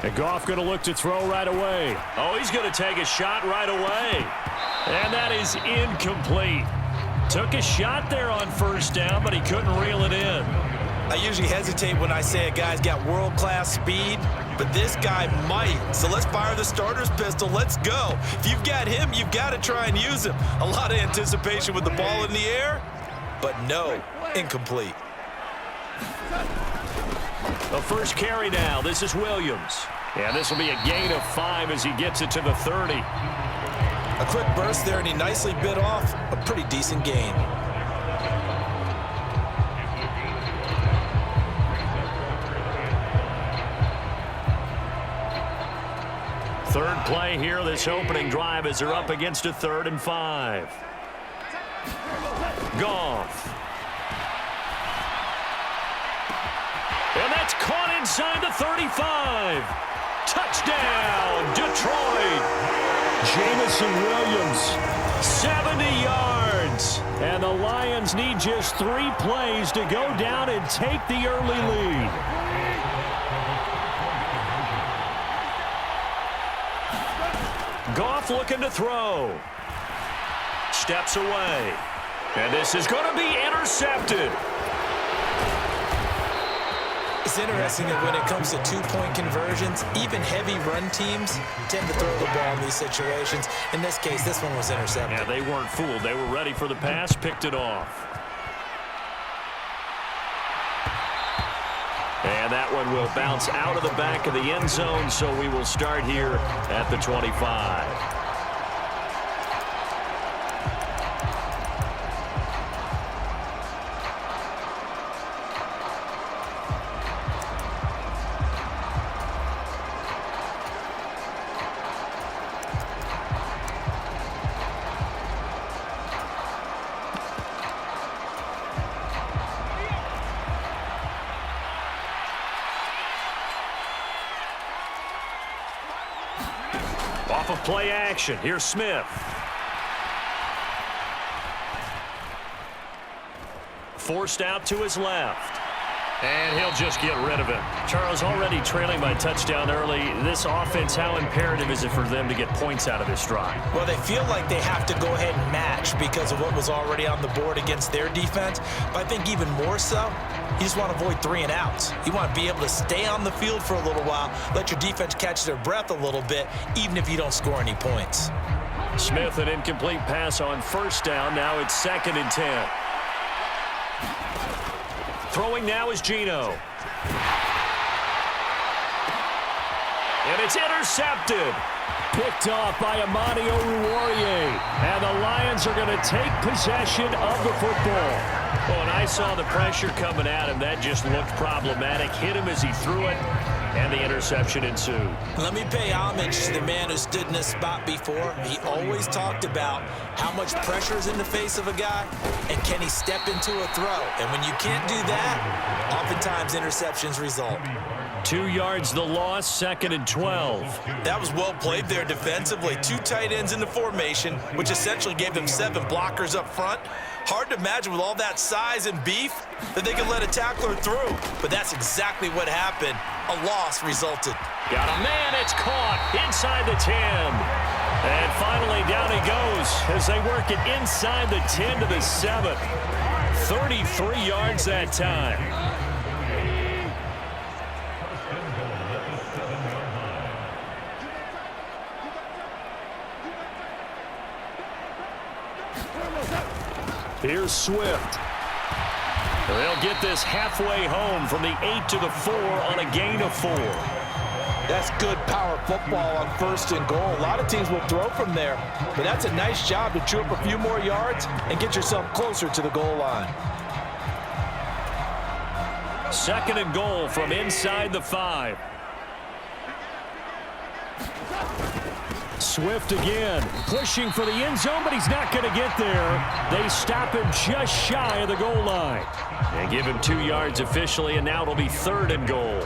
And Goff going to look to throw right away. Oh, he's going to take a shot right away. And that is incomplete. Took a shot there on first down, but he couldn't reel it in. I usually hesitate when I say a guy's got world-class speed, but this guy might. So let's fire the starter's pistol. Let's go. If you've got him, you've got to try and use him. A lot of anticipation with the ball in the air, but no, incomplete. The first carry now. This is Williams. And this will be a gain of 5 as he gets it to the 30. A quick burst there, and he nicely bit off a pretty decent gain. Third play here, this opening drive as they're up against a 3rd and 5. Goff. And that's caught inside the 35. Touchdown, Detroit. Jamison Williams, 70 yards. And the Lions need just 3 plays to go down and take the early lead. Goff looking to throw. Steps away. And this is going to be intercepted. It's interesting that when it comes to 2-point conversions, even heavy run teams tend to throw the ball in these situations. In this case, this one was intercepted. Yeah, they weren't fooled. They were ready for the pass, picked it off. And that one will bounce out of the back of the end zone, so we will start here at the 25. Off of play action, here's Smith. Forced out to his left. And he'll just get rid of it. Charles, already trailing by touchdown early. This offense, how imperative is it for them to get points out of this drive? Well, they feel like they have to go ahead and match because of what was already on the board against their defense. But I think even more so, you just want to avoid 3 and outs. You want to be able to stay on the field for a little while, let your defense catch their breath a little bit, even if you don't score any points. Smith, an incomplete pass on first down. Now it's 2nd and 10. Throwing now is Geno. And it's intercepted. Picked off by Amani Oruwariye. And the Lions are going to take possession of the football. Well, when I saw the pressure coming at him, that just looked problematic. Hit him as he threw it, and the interception ensued. Let me pay homage to the man who stood in this spot before. He always talked about how much pressure is in the face of a guy, and can he step into a throw? And when you can't do that, oftentimes interceptions result. 2 yards the loss, 2nd and 12. That was well played there defensively. 2 tight ends in the formation, which essentially gave them 7 blockers up front. Hard to imagine with all that size and beef that they could let a tackler through. But that's exactly what happened. A loss resulted. Got a man, it's caught inside the 10. And finally down he goes as they work it inside the 10 to the 7. 33 yards that time. Here's Swift. They'll get this halfway home from the 8 to the 4 on a gain of 4. That's good power football on 1st and goal. A lot of teams will throw from there, but that's a nice job to chew up a few more yards and get yourself closer to the goal line. 2nd and goal from inside the 5. Swift again, pushing for the end zone, but he's not going to get there. They stop him just shy of the goal line. And give him 2 yards officially, and now it'll be 3rd and goal.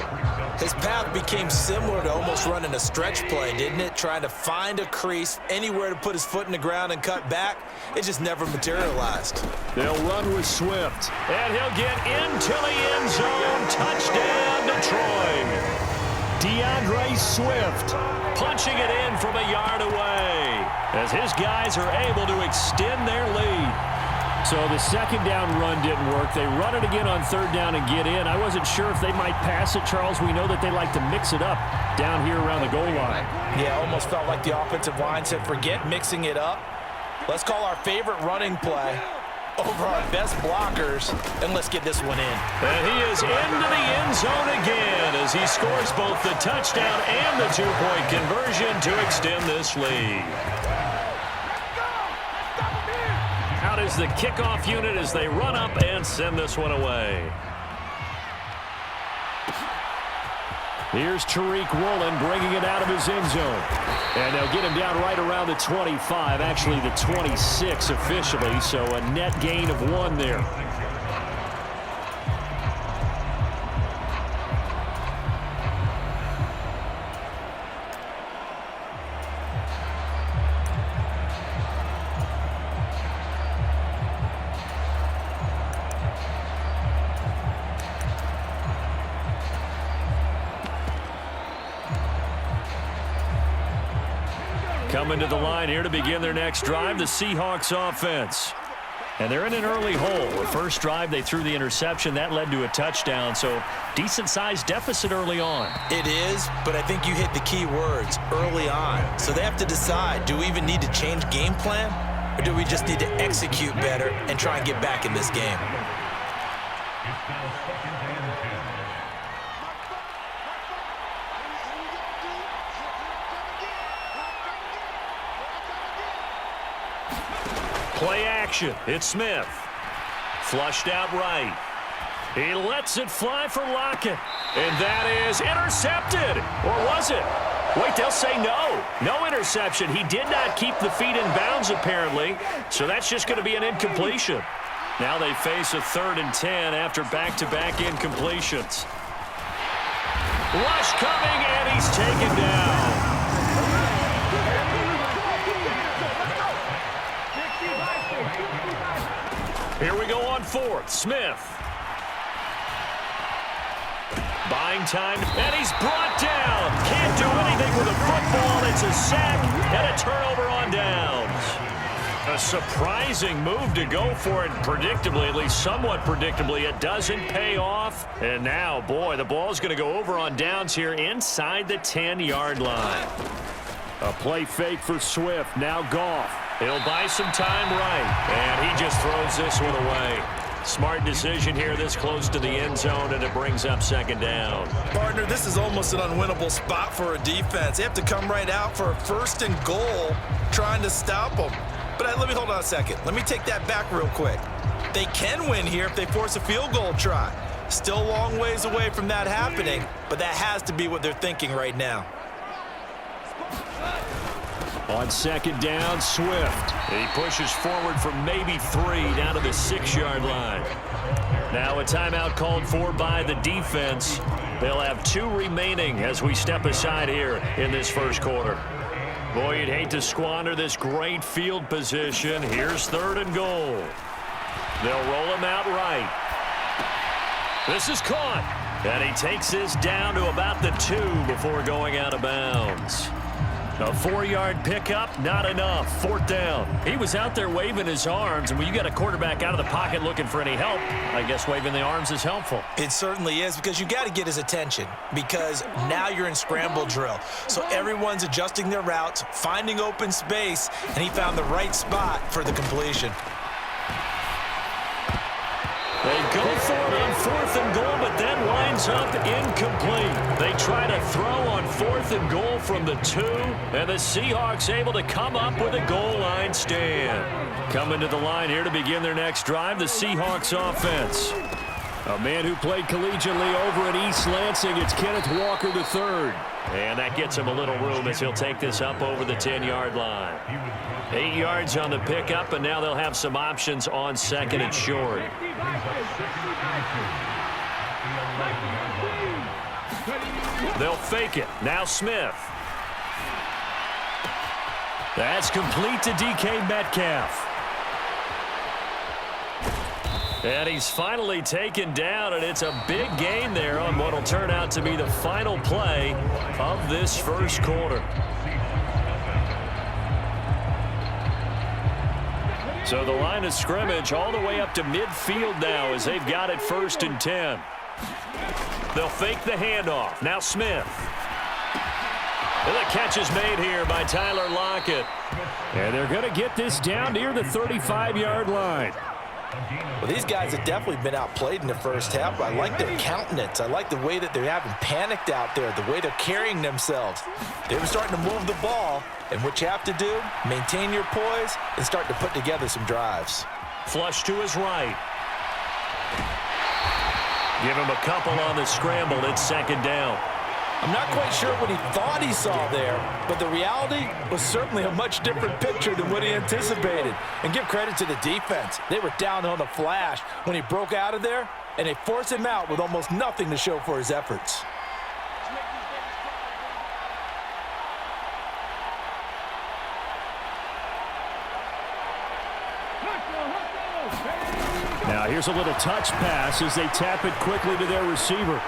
His path became similar to almost running a stretch play, didn't it? Trying to find a crease, anywhere to put his foot in the ground and cut back. It just never materialized. They'll run with Swift, and he'll get into the end zone. Touchdown, Detroit. DeAndre Swift, punching it in from a yard away as his guys are able to extend their lead. So the second down run didn't work. They run it again on third down and get in. I wasn't sure if they might pass it, Charles. We know that they like to mix it up down here around the goal line. Yeah, almost felt like the offensive line said, forget mixing it up. Let's call our favorite running play over our best blockers, and let's get this one in. And he is into the end zone again as he scores both the touchdown and the two-point conversion to extend this lead. Out is the kickoff unit as they run up and send this one away. Here's Tariq Woolen bringing it out of his end zone. And they'll get him down right around the 25, actually the 26 officially, so a net gain of 1 there. Coming to the line here to begin their next drive, the Seahawks offense. And they're in an early hole. The first drive, they threw the interception. That led to a touchdown, so decent-sized deficit early on. It is, but I think you hit the key words, early on. So they have to decide, do we even need to change game plan, or do we just need to execute better and try and get back in this game? Play action. It's Smith. Flushed out right. He lets it fly for Lockett. And that is intercepted. Or was it? Wait, they'll say no. No interception. He did not keep the feet in bounds, apparently. So that's just going to be an incompletion. Now they face a 3rd and 10 after back-to-back incompletions. Rush coming, and he's taken down. Here we go on 4th. Smith. Buying time, and he's brought down. Can't do anything with a football. It's a sack and a turnover on downs. A surprising move to go for it, predictably, at least somewhat predictably. It doesn't pay off. And now, boy, the ball's going to go over on downs here inside the 10-yard line. A play fake for Swift. Now Goff. He'll buy some time right, and he just throws this one away. Smart decision here this close to the end zone, and it brings up 2nd down. Partner, this is almost an unwinnable spot for a defense. They have to come right out for a 1st and goal trying to stop them. But let me hold on a second. Let me take that back real quick. They can win here if they force a field goal try. Still a long ways away from that happening, but that has to be what they're thinking right now. On 2nd down, Swift. He pushes forward from maybe 3 down to the 6-yard line. Now a timeout called for by the defense. They'll have 2 remaining as we step aside here in this first quarter. Boy, you'd hate to squander this great field position. Here's 3rd and goal. They'll roll him out right. This is caught. And he takes this down to about the 2 before going out of bounds. A 4-yard pickup, not enough. 4th down. He was out there waving his arms, and when you got a quarterback out of the pocket looking for any help, I guess waving the arms is helpful. It certainly is, because you got to get his attention, because now you're in scramble drill. So everyone's adjusting their routes, finding open space, and he found the right spot for the completion. They go for it on 4th and goal, but then winds up incomplete. They try to throw on 4th and goal from the 2, and the Seahawks able to come up with a goal line stand. Coming to the line here to begin their next drive, the Seahawks offense. A man who played collegiately over at East Lansing, it's Kenneth Walker III. And that gets him a little room as he'll take this up over the 10-yard line. 8 yards on the pickup, and now they'll have some options on 2nd and short. They'll fake it. Now Smith. That's complete to DK Metcalf. And he's finally taken down, and it's a big gain there on what will turn out to be the final play of this first quarter. So the line of scrimmage all the way up to midfield now as they've got it 1st and 10. They'll fake the handoff. Now Smith. And the catch is made here by Tyler Lockett. And they're going to get this down near the 35-yard line. Well, these guys have definitely been outplayed in the first half, but I like their countenance. I like the way that they're having panicked out there, the way they're carrying themselves. They were starting to move the ball, and what you have to do, maintain your poise and start to put together some drives. Flush to his right. Give him a couple on the scramble. It's 2nd down. I'm not quite sure what he thought he saw there, but the reality was certainly a much different picture than what he anticipated. And give credit to the defense. They were down on the flash when he broke out of there, and they forced him out with almost nothing to show for his efforts. Now here's a little touch pass as they tap it quickly to their receiver.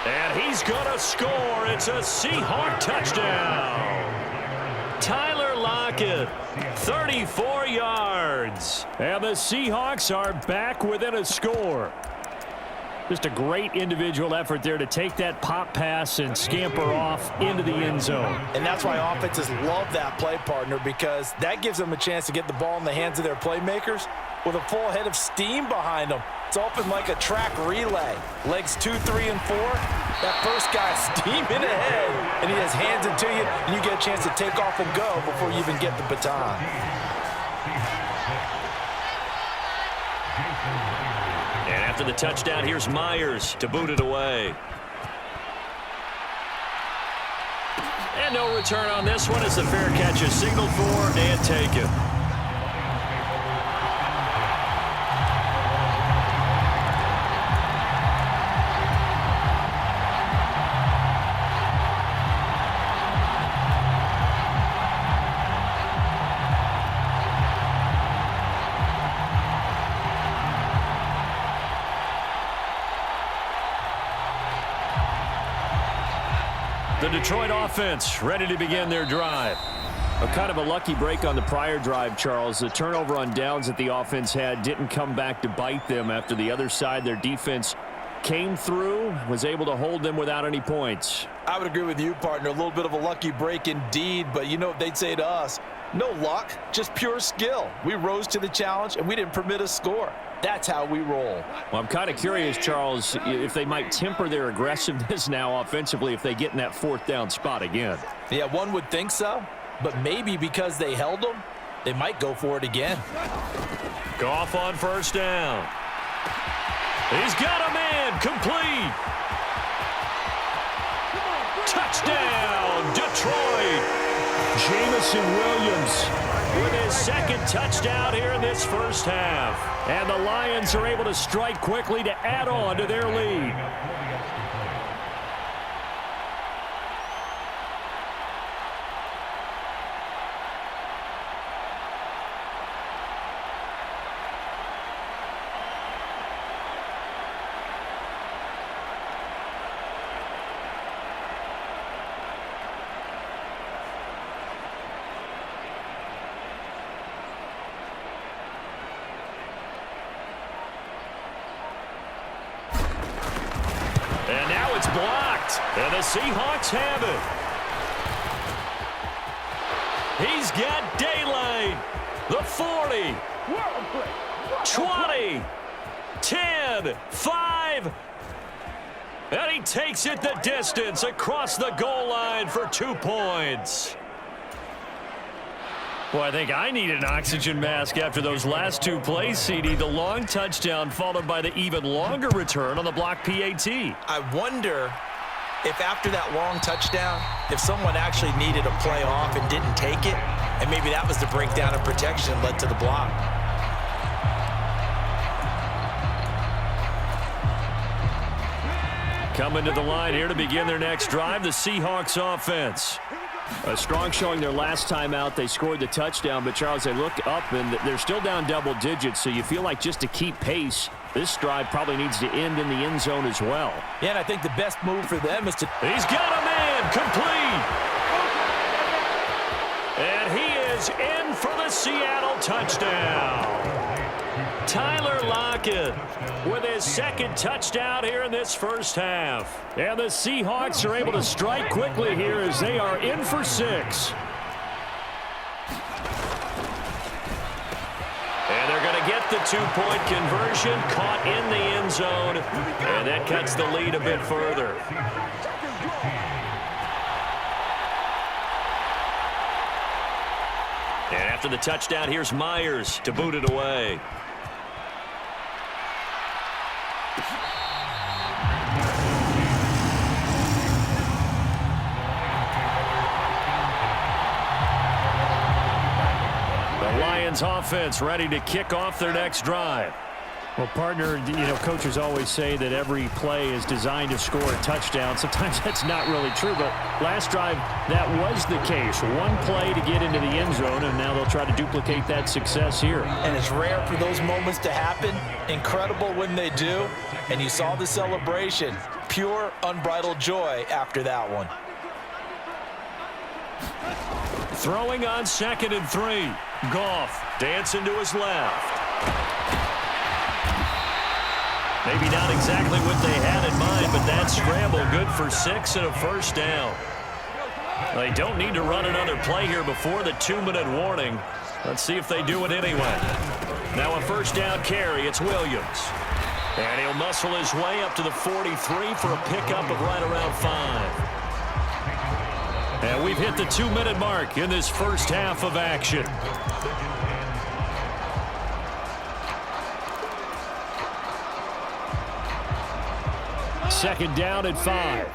And he's going to score. It's a Seahawk touchdown. Tyler Lockett, 34 yards. And the Seahawks are back within a score. Just a great individual effort there to take that pop pass and scamper off into the end zone. And that's why offenses love that play, partner, because that gives them a chance to get the ball in the hands of their playmakers with a full head of steam behind them. It's open like a track relay. Legs 2, 3, and 4. That first guy steaming ahead, and he has hands it to you, and you get a chance to take off and go before you even get the baton. And after the touchdown, here's Myers to boot it away. And no return on this one as the fair catch is signaled for and taken. The Detroit offense ready to begin their drive. A kind of a lucky break on the prior drive, Charles. The turnover on downs that the offense had didn't come back to bite them after the other side. Their defense came through, was able to hold them without any points. I would agree with you, partner. A little bit of a lucky break indeed, but you know what they'd say to us? No luck, just pure skill. We rose to the challenge, and we didn't permit a score. That's how we roll. Well, I'm kind of curious, Charles, if they might temper their aggressiveness now offensively if they get in that 4th down spot again. Yeah, one would think so, but maybe because they held them, they might go for it again. Goff on 1st down. He's got a man, complete. Touchdown, Detroit. Jameson Williams with his 2nd touchdown here in this first half. And the Lions are able to strike quickly to add on to their lead. And now it's blocked. And the Seahawks have it. He's got daylight. The 40. 20. 10. 5. And he takes it the distance across the goal line for 2 points. Well, I think I need an oxygen mask after those last 2 plays, CD. The long touchdown followed by the even longer return on the block PAT. I wonder if after that long touchdown, if someone actually needed a play off and didn't take it, and maybe that was the breakdown in protection led to the block. Coming to the line here to begin their next drive, the Seahawks offense. A strong showing their last time out. They scored the touchdown, but, Charles, they look up, and they're still down double digits, so you feel like just to keep pace, This drive probably needs to end in the end zone as well. Yeah, and I think the best move for them is to... He's got a man, complete. And he is in for the Seattle touchdown. Tyler Lockett with his second touchdown here in this first half. And the Seahawks are able to strike quickly here as they are in for 6. And they're going to get the 2-point conversion, caught in the end zone, and that cuts the lead a bit further. And after the touchdown, here's Myers to boot it away. Offense ready to kick off their next drive. Well, partner, coaches always say that every play is designed to score a touchdown. Sometimes that's not really true, but last drive, that was the case. One play to get into the end zone, and now they'll try to duplicate that success here. And it's rare for those moments to happen. Incredible when they do. And you saw the celebration. Pure, unbridled joy after that one. Throwing on 2nd and 3. Goff dancing to his left. Maybe not exactly what they had in mind, but that scramble good for 6 and a first down. They don't need to run another play here before the 2-minute warning. Let's see if they do it anyway. Now a first down carry. It's Williams. And he'll muscle his way up to the 43 for a pickup of right around 5. And we've hit the 2-minute mark in this first half of action. Second down and 5.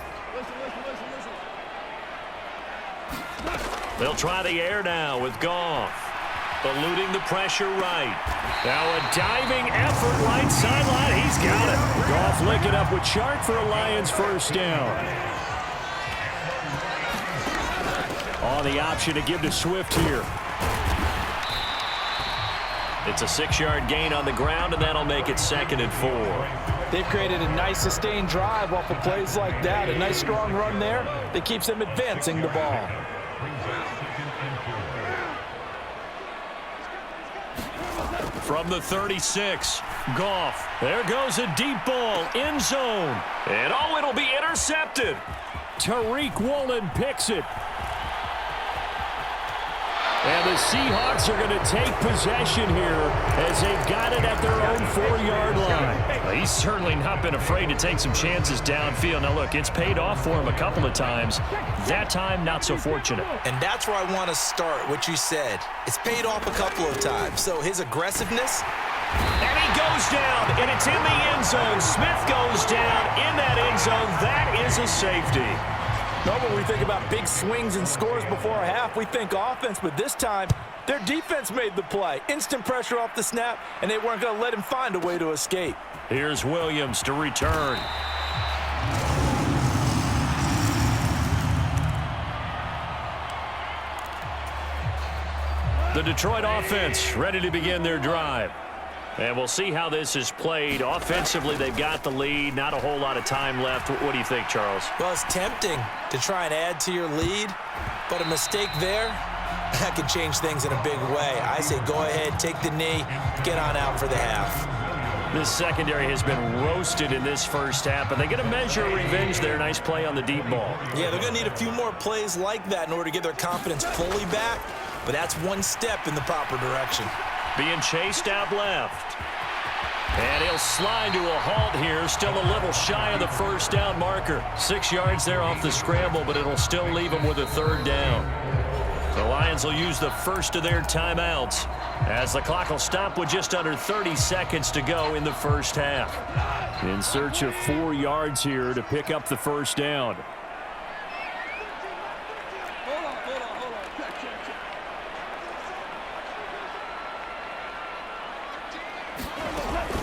They'll try the air now with Goff. Eluding the pressure right. Now a diving effort right sideline. He's got it. Goff linking up with Chark for a Lions first down. Oh, the option to give to Swift here. It's a 6-yard gain on the ground, and that'll make it 2nd and 4. They've created a nice sustained drive off of plays like that. A nice strong run there that keeps them advancing the ball. From the 36, Goff. There goes a deep ball, end zone. And oh, it'll be intercepted. Tariq Woolen picks it. And the Seahawks are going to take possession here as they've got it at their own 4-yard line. Well, he's certainly not been afraid to take some chances downfield. Now, look, it's paid off for him a couple of times. That time, not so fortunate. And that's where I want to start, what you said. It's paid off a couple of times. So his aggressiveness. And he goes down, and it's in the end zone. Smith goes down in that end zone. That is a safety. No, when we think about big swings and scores before a half, we think offense, but this time, their defense made the play. Instant pressure off the snap, and they weren't going to let him find a way to escape. Here's Williams to return. The Detroit offense ready to begin their drive. And we'll see how this is played. Offensively, they've got the lead. Not a whole lot of time left. What do you think, Charles? Well, it's tempting to try and add to your lead, but a mistake there, that could change things in a big way. I say go ahead, take the knee, get on out for the half. This secondary has been roasted in this first half, but they get a measure of revenge there. Nice play on the deep ball. Yeah, they're going to need a few more plays like that in order to get their confidence fully back, but that's one step in the proper direction. Being chased out left. And he'll slide to a halt here. Still a little shy of the first down marker. 6 yards there off the scramble, but it'll still leave him with a third down. The Lions will use the first of their timeouts as the clock will stop with just under 30 seconds to go in the first half. In search of 4 yards here to pick up the first down.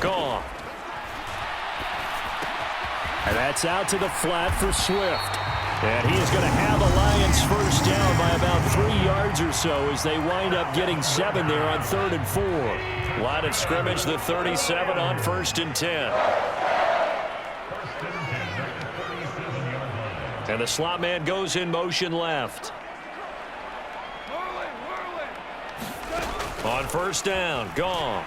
Gone. And that's out to the flat for Swift. And he is going to have the Lions first down by about 3 yards or so as they wind up getting 7 there on 3rd and 4. Line of scrimmage, the 37 on 1st and 10. And the slot man goes in motion left. On 1st down, Goff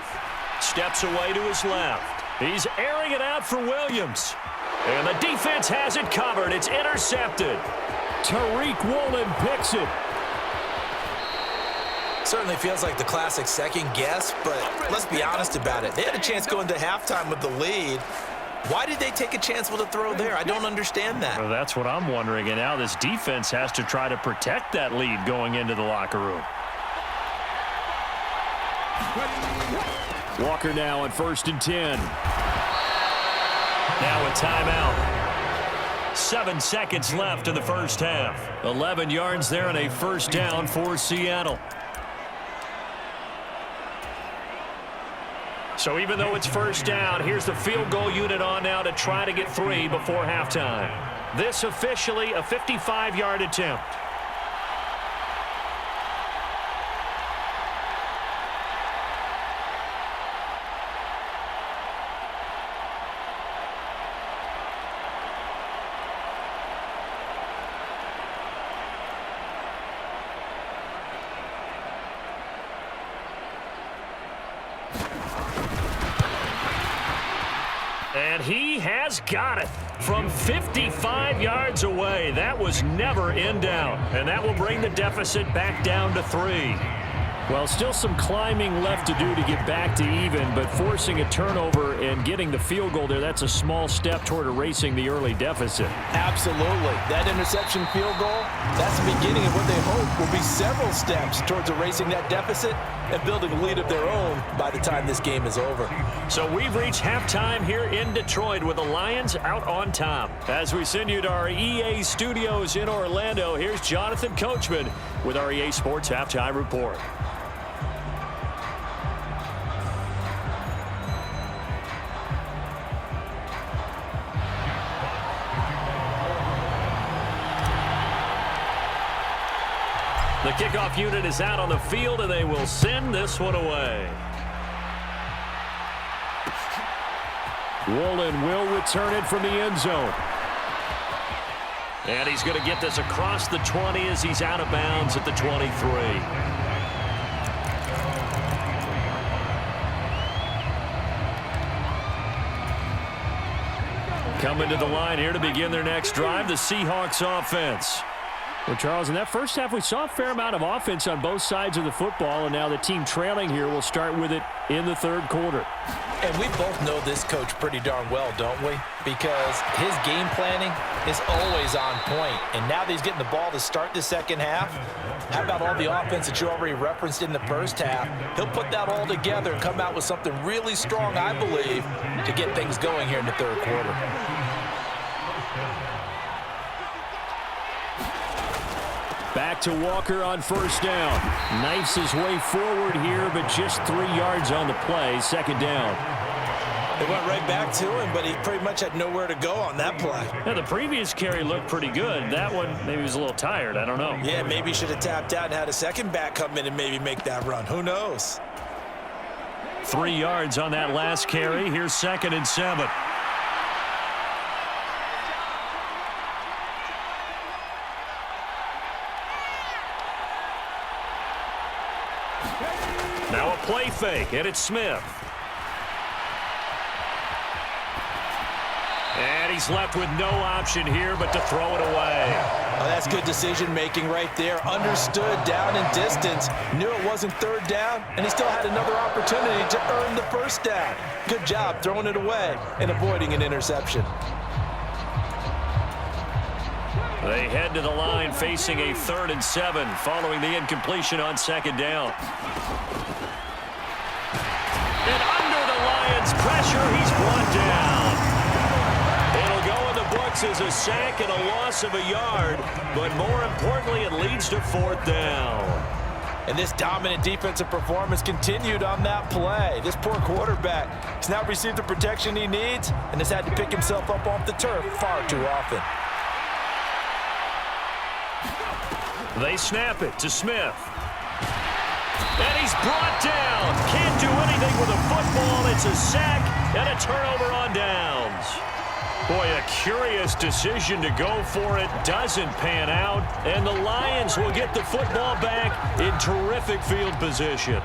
steps away to his left. He's airing it out for Williams. And the defense has it covered. It's intercepted. Tariq Woolen picks it. Certainly feels like the classic second guess, but let's be honest about it. They had a chance going to halftime with the lead. Why did they take a chance with a throw there? I don't understand that. Well, that's what I'm wondering. And now this defense has to try to protect that lead going into the locker room. Walker now on 1st and 10. Now a timeout. 7 seconds left in the first half. 11 yards there and a first down for Seattle. So even though it's first down, here's the field goal unit on now to try to get 3 before halftime. This officially a 55-yard attempt. And he has got it from 55 yards away. That was never in doubt. And that will bring the deficit back down to 3. Well, still some climbing left to do to get back to even, but forcing a turnover and getting the field goal there, that's a small step toward erasing the early deficit. Absolutely. That interception field goal, that's the beginning of what they hope will be several steps towards erasing that deficit and building a lead of their own by the time this game is over. So we've reached halftime here in Detroit with the Lions out on top. As we send you to our EA studios in Orlando, here's Jonathan Coachman with our EA Sports Halftime Report. The kickoff unit is out on the field, and they will send this one away. Woolen will return it from the end zone. And he's going to get this across the 20 as he's out of bounds at the 23. Coming to the line here to begin their next drive, the Seahawks offense. Well, Charles, in that first half, we saw a fair amount of offense on both sides of the football, and now the team trailing here will start with it in the third quarter. And we both know this coach pretty darn well, don't we? Because his game planning is always on point. And now that he's getting the ball to start the second half, how about all the offense that you already referenced in the first half? He'll put that all together and come out with something really strong, I believe, to get things going here in the third quarter. Back to Walker on first down. Knifes his way forward here, but just 3 yards on the play. Second down. They went right back to him, but he pretty much had nowhere to go on that play. Yeah, the previous carry looked pretty good. That one, maybe he was a little tired. I don't know. Yeah, maybe he should have tapped out and had a second back come in and maybe make that run. Who knows? 3 yards on that last carry. Here's 2nd and 7. Now a play fake, and it's Smith. And he's left with no option here but to throw it away. Oh, that's good decision-making right there. Understood down and distance. Knew it wasn't third down, and he still had another opportunity to earn the first down. Good job throwing it away and avoiding an interception. They head to the line facing a 3rd and 7 following the incompletion on 2nd down. And under the Lions' pressure, he's brought down. It'll go in the books as a sack and a loss of a yard, but more importantly, it leads to 4th down. And this dominant defensive performance continued on that play. This poor quarterback has now received the protection he needs and has had to pick himself up off the turf far too often. They snap it to Smith. And he's brought down. Can't do anything with a football. It's a sack and a turnover on downs. Boy, a curious decision to go for it. Doesn't pan out. And the Lions will get the football back in terrific field position.